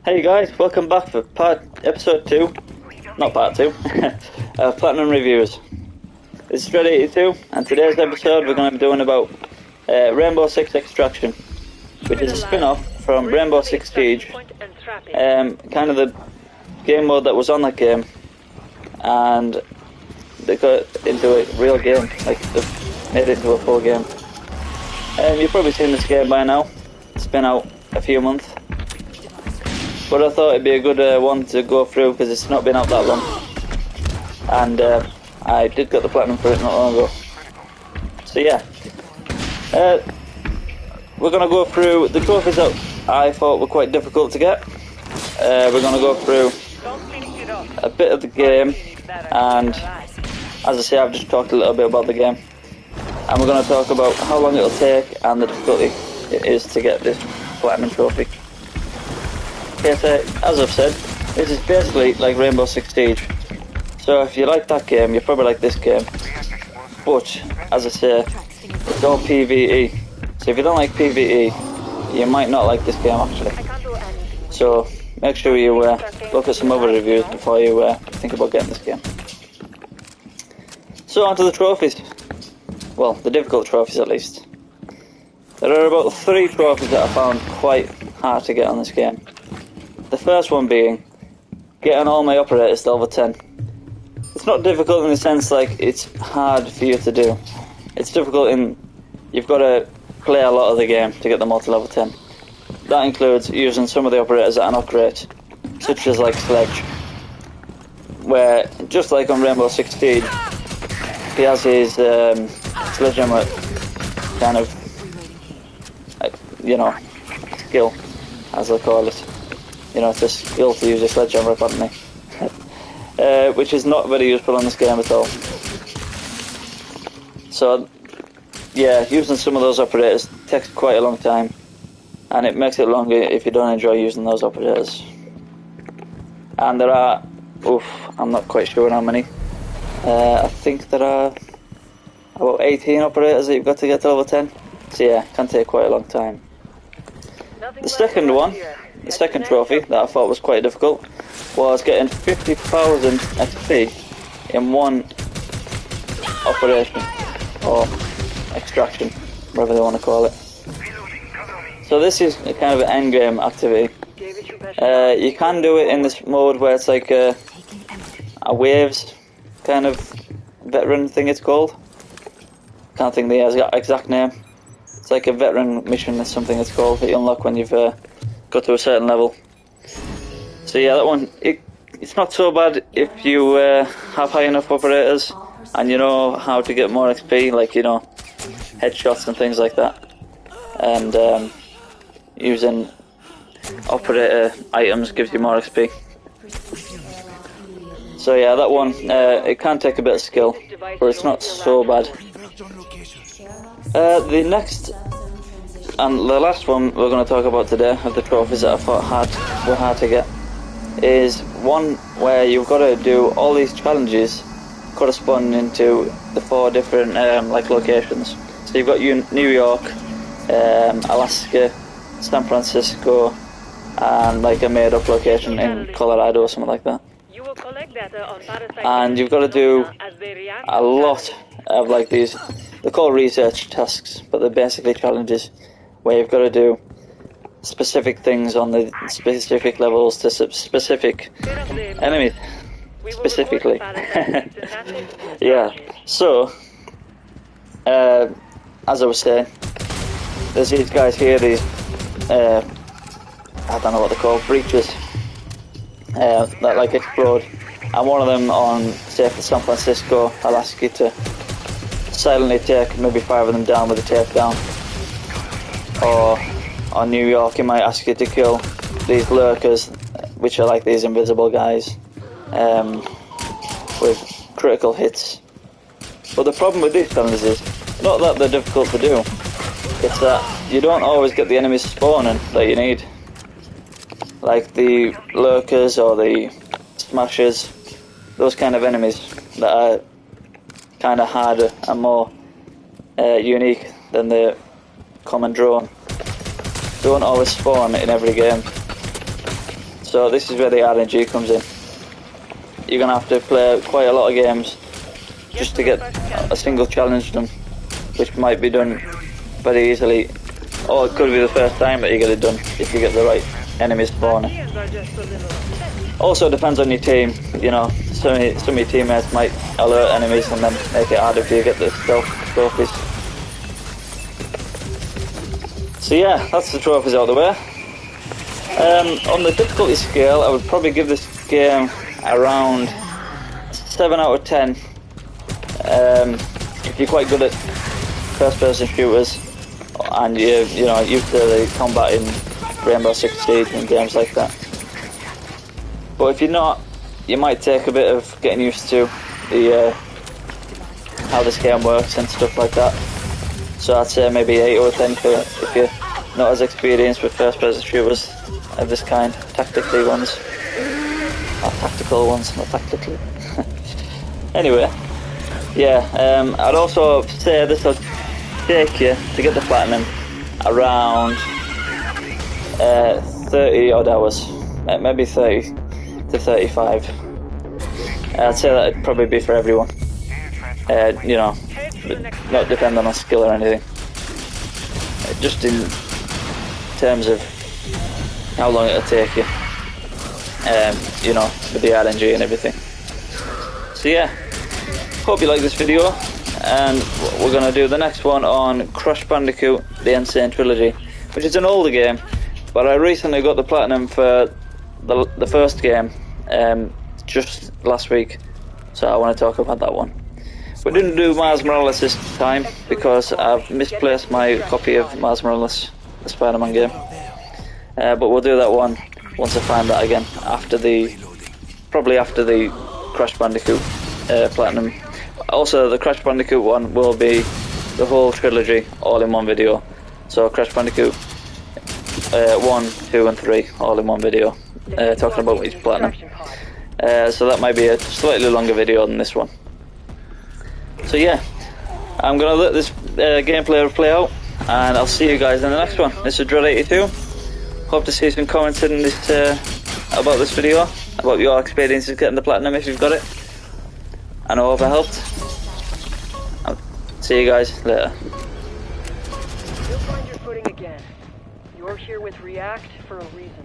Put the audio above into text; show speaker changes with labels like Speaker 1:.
Speaker 1: Hey guys, welcome back for episode 2, not part 2, of Platinum Reviews. This is Red82, and today's episode we're going to be doing about Rainbow Six Extraction, which is a spin-off from Rainbow Six Siege, kind of the game mode that was on that game, and they got into a real game, like they've made it into a full game. You've probably seen this game by now, it's been out a few months. But I thought it'd be a good one to go through because it's not been out that long. And I did get the platinum for it not long ago. So yeah. We're going to go through the trophies that I thought were quite difficult to get. We're going to go through a bit of the game. And as I say, I've just talked a little bit about the game. And we're going to talk about how long it'll take and the difficulty it is to get this platinum trophy. Okay, so as I've said, this is basically like Rainbow Six Siege. So if you like that game, you probably like this game. But, as I say, it's all PvE. So if you don't like PvE, you might not like this game actually. So make sure you look at some other reviews before you think about getting this game. So onto the trophies. Well, the difficult trophies at least. There are about 3 trophies that I found quite hard to get on this game. The first one being getting all my operators to level 10. It's not difficult in the sense like it's hard for you to do. It's difficult in you've got to play a lot of the game to get them all to level 10. That includes using some of the operators that are not great, such as like Sledge, where just like on Rainbow Six Siege, he has his sledgehammer kind of, skill, as they call it. You know, it's a skill to use a sledgehammer apparently. Which is not very useful on this game at all. So, yeah, using some of those operators takes quite a long time. And it makes it longer if you don't enjoy using those operators. And there are, I'm not quite sure how many. I think there are about 18 operators that you've got to get to level 10. So yeah, it can take quite a long time. The second one, the second trophy that I thought was quite difficult was getting 50,000 XP in one operation, or extraction, whatever they want to call it. So this is a kind of an endgame activity. You can do it in this mode where it's like a waves kind of veteran thing it's called. Can't think of the exact name. It's like a veteran mission or something it's called that you unlock when you've got to a certain level. So yeah, that one, it's not so bad if you have high enough operators and you know how to get more XP, like, you know, headshots and things like that. And using operator items gives you more XP. So yeah, that one, it can take a bit of skill, but it's not so bad. The next and the last one we're going to talk about today of the trophies that I thought were hard to get is one where you've got to do all these challenges corresponding to the 4 different like locations. So you've got New York, Alaska, San Francisco, and like a made-up location in Colorado or something like that. And you've got to do a lot of like these. They're called research tasks, but they're basically challenges where you've got to do specific things on the specific levels to specific enemies, specifically. Yeah, so, as I was saying, there's these guys here, these, I don't know what they're called, breaches, that like explode, and one of them on, say, for San Francisco, I'll ask you to silently take maybe 5 of them down with a takedown. Or on New York, he might ask you to kill these lurkers, which are like these invisible guys, with critical hits. But the problem with these challenges is not that they're difficult to do, it's that you don't always get the enemies spawning that you need. Like the lurkers or the smashers, those kind of enemies that are kind of harder and more unique than the common drone, don't always spawn in every game. So this is where the RNG comes in. You're gonna have to play quite a lot of games just to get a single challenge done, which might be done very easily, or it could be the first time that you get it done if you get the right enemies spawning. Also, it depends on your team. You know, some of your teammates might alert enemies and then make it harder for you to get the stealth trophies. So yeah, that's the trophies out of the way. On the difficulty scale, I would probably give this game around 7 out of 10. If you're quite good at first-person shooters and you're used to the combat in Rainbow Six Siege and games like that. But if you're not, you might take a bit of getting used to the how this game works and stuff like that. So I'd say maybe 8 out of 10 for if you're not as experienced with first-person shooters of this kind, tactical ones, not tactically. Anyway, yeah, I'd also say this will take you to get the platinum around 30 odd hours, maybe 30 to 35. I'd say that'd probably be for everyone. You know, not depending on skill or anything. Just in terms of how long it'll take you. You know, with the RNG and everything. So yeah, hope you like this video, and we're gonna do the next one on Crash Bandicoot: The N. Sane Trilogy, which is an older game, but I recently got the platinum for the first game just last week, so I want to talk about that one. We didn't do Miles Morales this time because I've misplaced my copy of Miles Morales, the Spider-Man game, but we'll do that one once I find that again, probably after the Crash Bandicoot platinum. Also, the Crash Bandicoot one will be the whole trilogy all in one video. So Crash Bandicoot 1, 2 and 3 all in one video, talking about each platinum. So that might be a slightly longer video than this one. So yeah, I'm going to let this gameplay play out, and I'll see you guys in the next one. This is Dread82. Hope to see some comments in this about this video, about your experiences getting the platinum if you've got it. I know I've helped. I'll see you guys later.
Speaker 2: You'll find your footing again. You're here with React for a reason.